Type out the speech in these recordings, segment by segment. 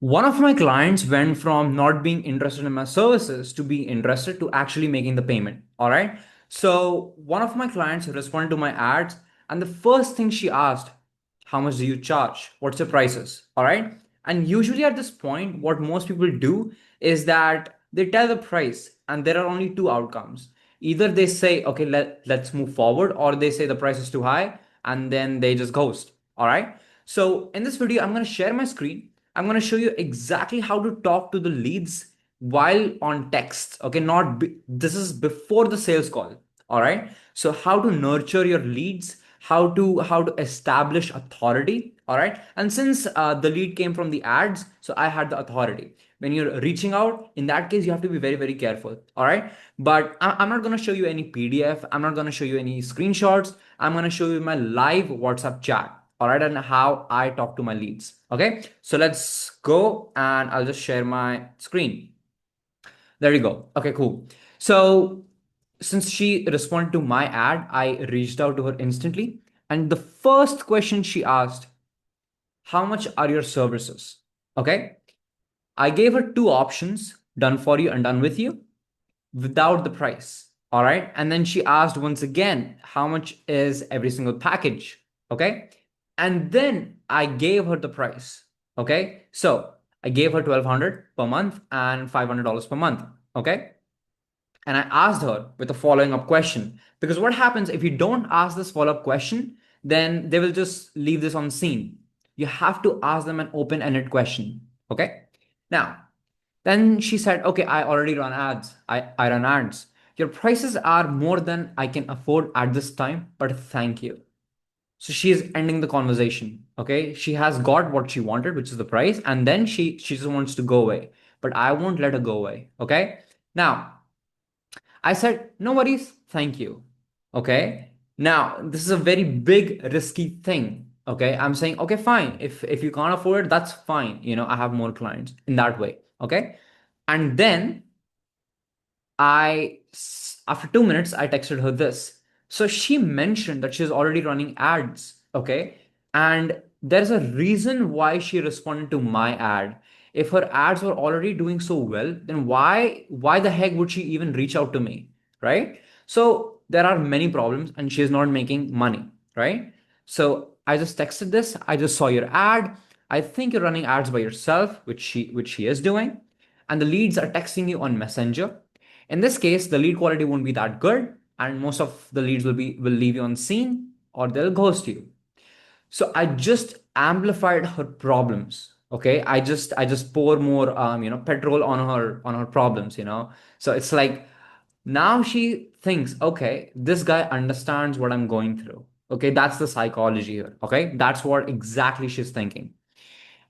One of my clients went from not being interested in my services to being interested to actually making the payment. All right. So one of my clients responded to my ads, and the first thing she asked, how much do you charge? What's your prices? All right. And usually at this point, what most people do is that they tell the price, and there are only two outcomes. Either they say, okay, let's move forward, or they say the price is too high, and then they just ghost. All right. So in this video, I'm going to share my screen. I'm going to show you exactly how to talk to the leads while on text. Okay, this is before the sales call. All right. So how to nurture your leads, how to establish authority. All right. And since the lead came from the ads, so I had the authority. When you're reaching out, in that case, you have to be very, very careful. All right. But I'm not going to show you any PDF. I'm not going to show you any screenshots. I'm going to show you my live WhatsApp chat. All right. And how I talk to my leads. Okay. So let's go and I'll just share my screen. There you go. Okay, cool. So since she responded to my ad, I reached out to her instantly. And the first question she asked, how much are your services? Okay. I gave her two options, done for you and done with you, without the price. All right. And then she asked once again, how much is every single package? Okay. And then I gave her the price. Okay. So I gave her 1200 per month and $500 per month. Okay. And I asked her with a following up question. Because what happens if you don't ask this follow up question, then they will just leave this on scene. You have to ask them an open ended question. Okay. Now, then she said, okay, I already run ads. I run ads. Your prices are more than I can afford at this time, but thank you. So she is ending the conversation. Okay. She has got what she wanted, which is the price. And then she just wants to go away. But I won't let her go away. Okay. Now, I said, no worries, thank you. Okay. Now, this is a very big, risky thing. Okay. I'm saying, okay, fine. If you can't afford it, that's fine. I have more clients in that way. Okay. And then after 2 minutes, I texted her this. So she mentioned that she's already running ads. Okay. And there's a reason why she responded to my ad. If her ads were already doing so well, then why the heck would she even reach out to me? Right. So there are many problems and she's not making money. Right. So I just texted this. I just saw your ad. I think you're running ads by yourself, which she is doing. And the leads are texting you on Messenger. In this case, the lead quality won't be that good, and most of the leads will leave you on scene or they'll ghost you. So I just amplified her problems. Okay, I just pour more petrol on her problems. So it's like now she thinks, okay, this guy understands what I'm going through. Okay, that's the psychology here. Okay, that's what exactly she's thinking.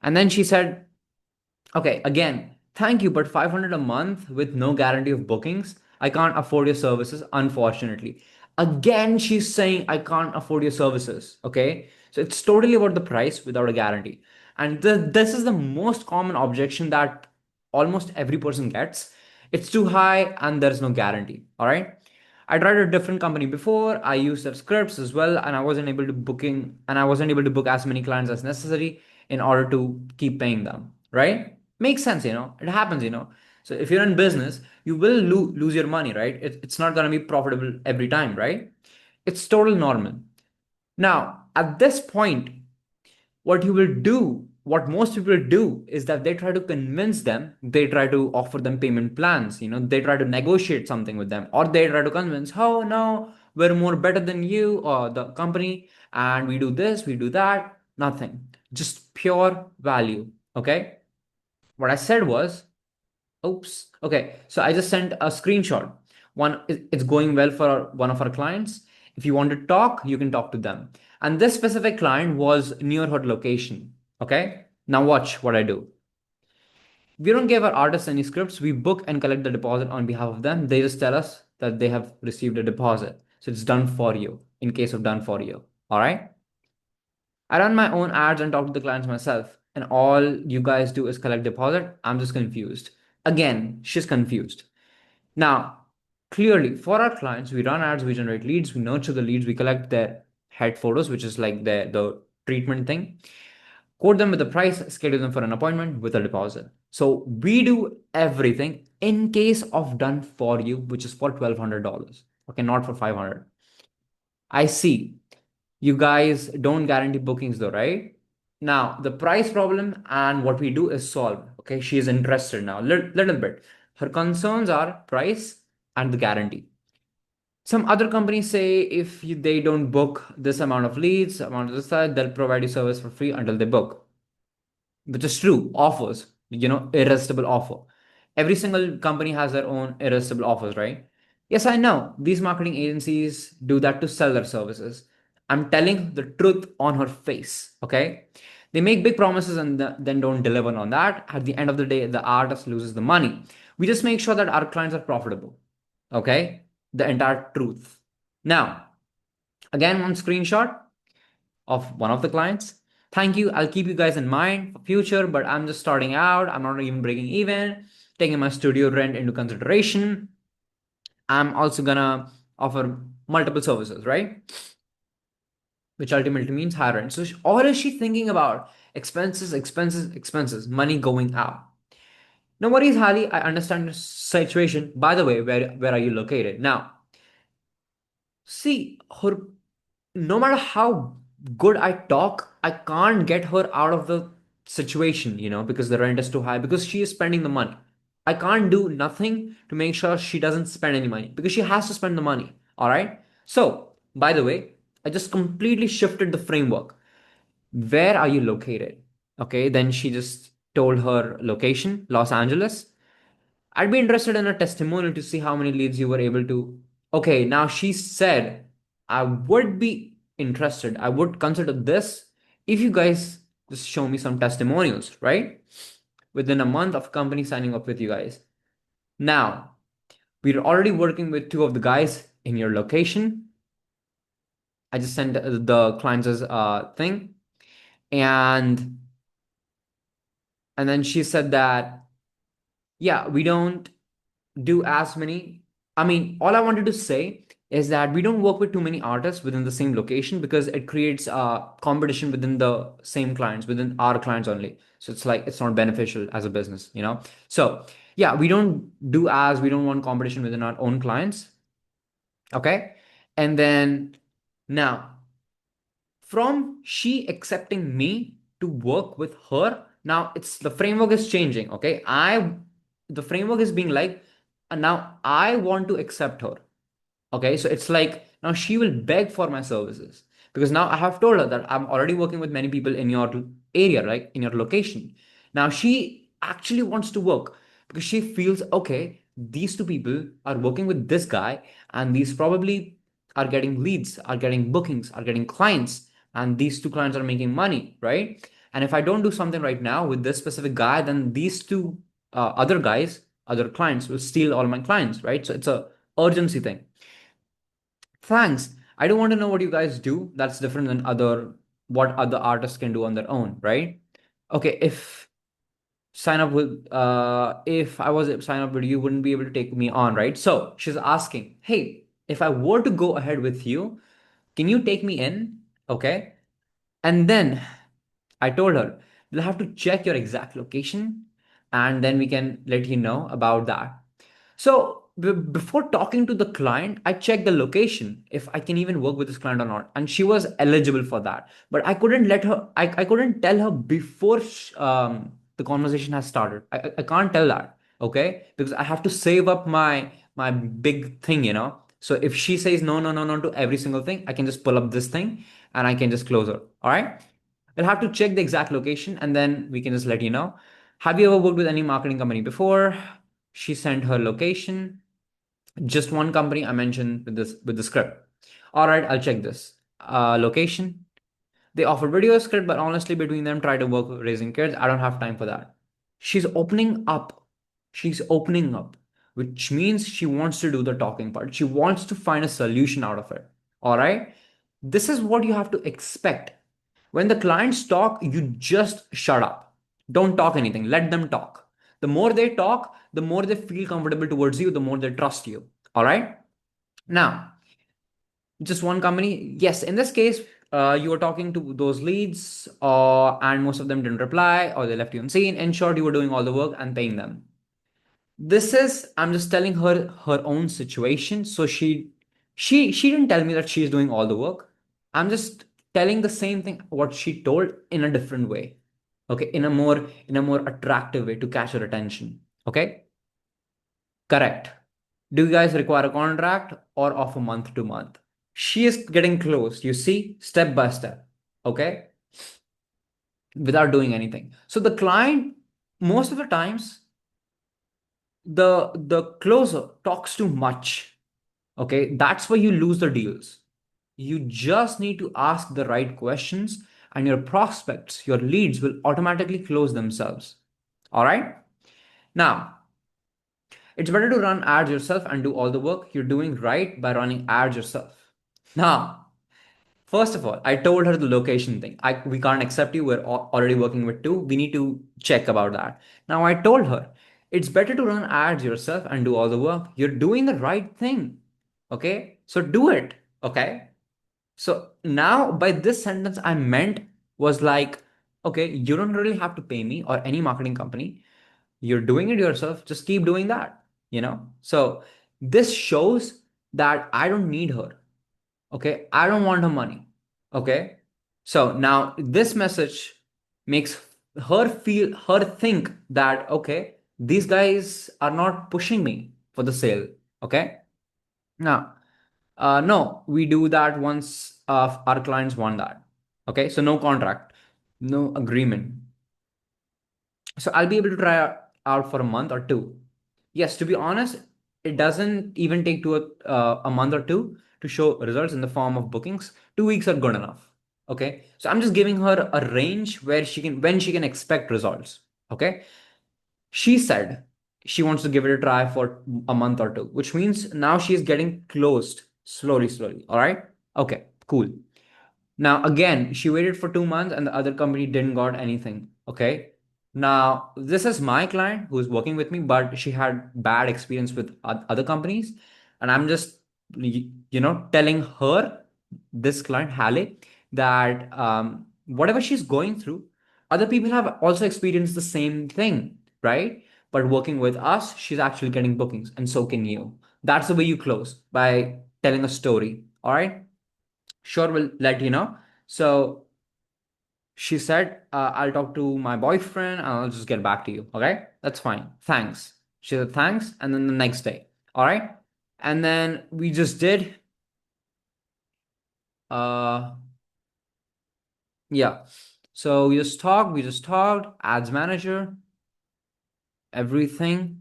And then she said, okay, again, thank you, but 500 a month with no guarantee of bookings. I can't afford your services, unfortunately. Again, she's saying I can't afford your services. Okay. So it's totally about the price without a guarantee. And this is the most common objection that almost every person gets. It's too high and there's no guarantee. All right. I tried a different company before. I used their scripts as well, and I wasn't able to book as many clients as necessary in order to keep paying them. Right? Makes sense. It happens. So if you're in business, you will lose your money, right? It's not going to be profitable every time, right? It's total normal. Now, at this point, what most people do is that they try to convince them, they try to offer them payment plans, they try to negotiate something with them, or they try to convince, oh no, we're more better than you or the company, and we do this, we do that. Nothing, just pure value. Okay. What I said was, oops. Okay. So I just sent a screenshot. It's going well for one of our clients. If you want to talk, you can talk to them. And this specific client was near her location. Okay. Now watch what I do. We don't give our artists any scripts. We book and collect the deposit on behalf of them. They just tell us that they have received a deposit. So it's done for you in case of done for you. All right. I run my own ads and talk to the clients myself. And all you guys do is collect deposit. I'm just confused. Again, she's confused. Now, clearly, for our clients, we run ads, we generate leads, we nurture the leads, we collect their head photos, which is like the treatment thing. quote them with the price, schedule them for an appointment with a deposit. So we do everything in case of done for you, which is for $1,200. Okay, not for 500. I see. You guys don't guarantee bookings though, right? Now, the price problem and what we do is solve. Okay, she is interested now, little bit. Her concerns are price and the guarantee. Some other companies say if they don't book this amount of leads, amount of this, that, they'll provide you service for free until they book, which is true. Offers, irresistible offer. Every single company has their own irresistible offers, right? Yes, I know these marketing agencies do that to sell their services. I'm telling the truth on her face. Okay, they make big promises and then don't deliver on that. At the end of the day, the artist loses the money. We just make sure that our clients are profitable. Okay, the entire truth. Now, again, one screenshot of one of the clients. Thank you. I'll keep you guys in mind for future, but I'm just starting out. I'm not even breaking even, taking my studio rent into consideration. I'm also gonna offer multiple services, right? Which ultimately means higher rent. So, or is she thinking about expenses, expenses, expenses, money going out? No worries, Harley. I understand your situation. By the way, where are you located? Now, see, her no matter how good I talk, I can't get her out of the situation, because the rent is too high, because she is spending the money. I can't do nothing to make sure she doesn't spend any money because she has to spend the money. All right. So, by the way, I just completely shifted the framework. Where are you located? Okay. Then she just told her location, Los Angeles. I'd be interested in a testimonial to see how many leads you were able to. Okay, now she said, I would be interested. I would consider this if you guys just show me some testimonials, right? Within a month of company signing up with you guys. Now, we're already working with two of the guys in your location. I just sent the clients' thing. And then she said that, yeah, we don't do as many. I mean, all I wanted to say is that we don't work with too many artists within the same location because it creates competition within the same clients, within our clients only. So it's like it's not beneficial as a business. So yeah, we don't want competition within our own clients. Okay. And then now from she accepting me to work with her, now it's the framework is changing. Okay, the framework is being like, now I want to accept her. Okay, so it's like now she will beg for my services because now I have told her that I'm already working with many people in your area, right, in your location. Now she actually wants to work because she feels okay, these two people are working with this guy, and these probably are getting leads, are getting bookings, are getting clients, and these two clients are making money, right? And if I don't do something right now with this specific guy, then these two other guys, other clients will steal all my clients, right? So it's a urgency thing. Thanks. I don't want to know what you guys do. That's different than what other artists can do on their own, right? Okay, if I was sign up with you, wouldn't be able to take me on, right? So she's asking, hey, if I were to go ahead with you, can you take me in? Okay. And then I told her, we'll have to check your exact location and then we can let you know about that. So before talking to the client, I checked the location if I can even work with this client or not. And she was eligible for that. But I couldn't I couldn't tell her before the conversation has started. I can't tell that. Okay. Because I have to save up my big thing. So if she says no, no, no, no to every single thing, I can just pull up this thing and I can just close her. All right. We'll have to check the exact location and then we can just let you know. Have you ever worked with any marketing company before? She sent her location. Just one company I mentioned with the script. All right, I'll check this. Location. They offer video script, but honestly, between them, try to work raising kids. I don't have time for that. She's opening up. She's opening up, which means she wants to do the talking part. She wants to find a solution out of it. All right. This is what you have to expect. When the clients talk, you just shut up. Don't talk anything. Let them talk. The more they talk, the more they feel comfortable towards you, the more they trust you. All right. Now, just one company. Yes, in this case, You were talking to those leads, and most of them didn't reply, or they left you unseen. In short, you were doing all the work and paying them. This is, I'm just telling her her own situation. So she didn't tell me that she's doing all the work. I'm just telling the same thing what she told in a different way. Okay, in a more attractive way to catch her attention. Okay, correct. Do you guys require a contract or offer month to month? She is getting close, you see, step by step. Okay, without doing anything. So the client, most of the times, the closer talks too much. Okay, that's why you lose the deals. You just need to ask the right questions, and your prospects, your leads will automatically close themselves. All right. Now, it's better to run ads yourself and do all the work. You're doing right by running ads yourself. Now, first of all, I told her the location thing. We can't accept you. We're already working with two. We need to check about that. Now, I told her it's better to run ads yourself and do all the work. You're doing the right thing. Okay. So do it. Okay. So now by this sentence, I meant was like, okay, you don't really have to pay me or any marketing company. You're doing it yourself. Just keep doing that. So this shows that I don't need her. Okay. I don't want her money. Okay. So now this message makes her think that, okay, these guys are not pushing me for the sale. Okay. Now, no, we do that once our clients want that. Okay. So no contract, no agreement. So I'll be able to try out for a month or two. Yes, to be honest, it doesn't even take a month or two to show results in the form of bookings. 2 weeks are good enough. Okay, so I'm just giving her a range where when she can expect results. Okay, she said she wants to give it a try for a month or two, which means now she's getting closed slowly, slowly. All right. Okay, cool. Now, again, she waited for 2 months and the other company didn't got anything. Okay. Now, this is my client who's working with me, but she had bad experience with other companies. And I'm just, telling her, this client, Halle, that whatever she's going through, other people have also experienced the same thing, right? But working with us, she's actually getting bookings, and so can you. That's the way you close, by telling a story. All right. Sure, we'll let you know. So she said, I'll talk to my boyfriend and I'll just get back to you. Okay, that's fine. Thanks. She said, thanks. And then the next day. All right. And then we just did, uh, yeah. So we just talked, ads manager, everything.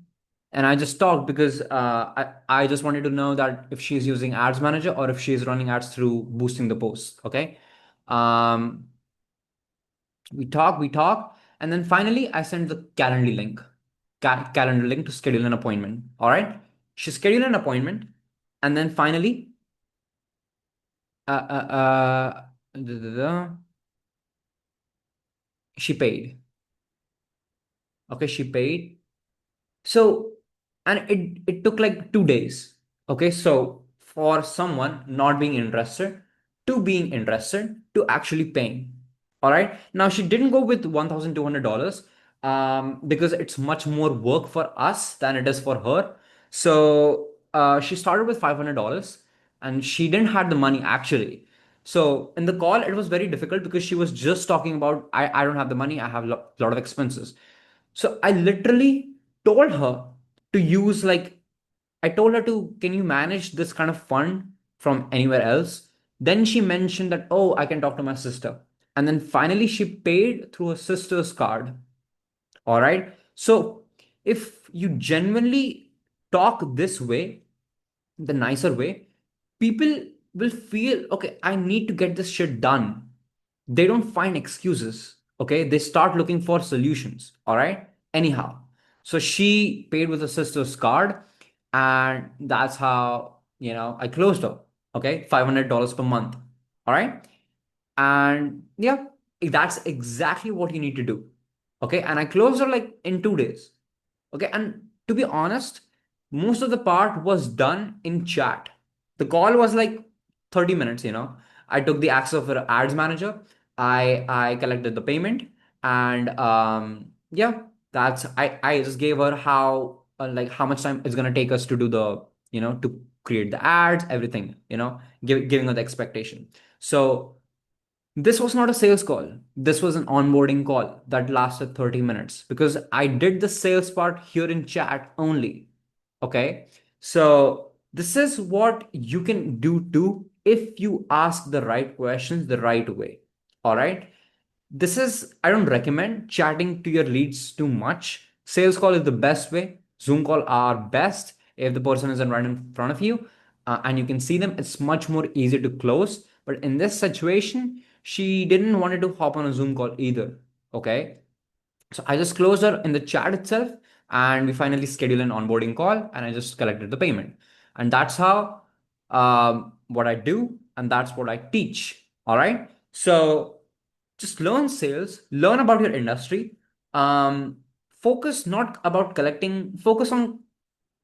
And I just talked because I just wanted to know that if she's using ads manager or if she's running ads through boosting the posts. Okay. Um, we talk, and then finally I sent the calendar link to schedule an appointment. All right, she scheduled an appointment, and then finally, uh, uh, uh, duh, duh, duh, she paid. Okay, she paid. So, and it took like 2 days. Okay, so for someone not being interested to being interested to actually paying. All right. Now she didn't go with $1,200 because it's much more work for us than it is for her. So she started with $500 and she didn't have the money actually. So in the call, it was very difficult because she was just talking about, I don't have the money, I have a lot of expenses. So I literally told her to use like, I told her to, can you manage this kind of fund from anywhere else? Then she mentioned that, oh, I can talk to my sister. And then finally she paid through her sister's card. All right. So if you genuinely talk this way, the nicer way, people will feel, okay, I need to get this shit done. They don't find excuses. Okay. They start looking for solutions. All right. Anyhow, so she paid with her sister's card, and that's how, I closed her. Okay. $500 per month. All right. And yeah, that's exactly what you need to do. Okay. And I closed her like in 2 days. Okay. And to be honest, most of the part was done in chat. The call was like 30 minutes. I took the access of her ads manager. I collected the payment, and yeah, I just gave her how like how much time it's gonna take us to do the to create the ads, everything, giving her the expectation. So this was not a sales call. This was an onboarding call that lasted 30 minutes because I did the sales part here in chat only. Okay. So this is what you can do too if you ask the right questions the right way. All right. I don't recommend chatting to your leads too much. Sales call is the best way. Zoom call are best if the person isn't right in front of you and you can see them. It's much more easy to close. But in this situation, she didn't want to hop on a Zoom call either. Okay. So I just closed her in the chat itself and we finally scheduled an onboarding call and I just collected the payment. And that's how what I do and that's what I teach. All right. So just learn sales, learn about your industry. Um, Focus not about collecting, focus on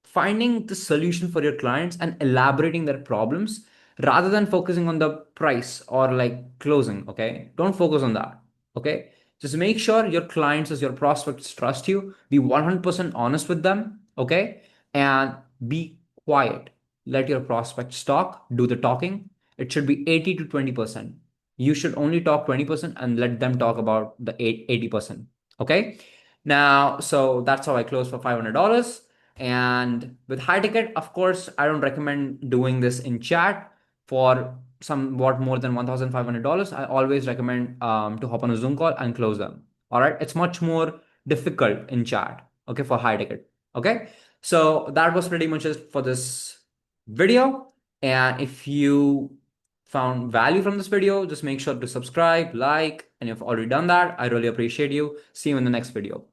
finding the solution for your clients and elaborating their problems rather than focusing on the price or like closing. Okay. Don't focus on that. Okay. Just make sure your clients as your prospects trust you. Be 100% honest with them. Okay. And be quiet. Let your prospects talk, do the talking. It should be 80 to 20%. You should only talk 20% and let them talk about the 80%. Okay. Now, so that's how I closed for $500. And with high ticket, of course, I don't recommend doing this in chat for somewhat more than $1,500. I always recommend to hop on a Zoom call and close them. All right. It's much more difficult in chat. Okay. For high ticket. Okay. So that was pretty much it for this video. And if you found value from this video, just make sure to subscribe, like, and if you've already done that, I really appreciate you. See you in the next video.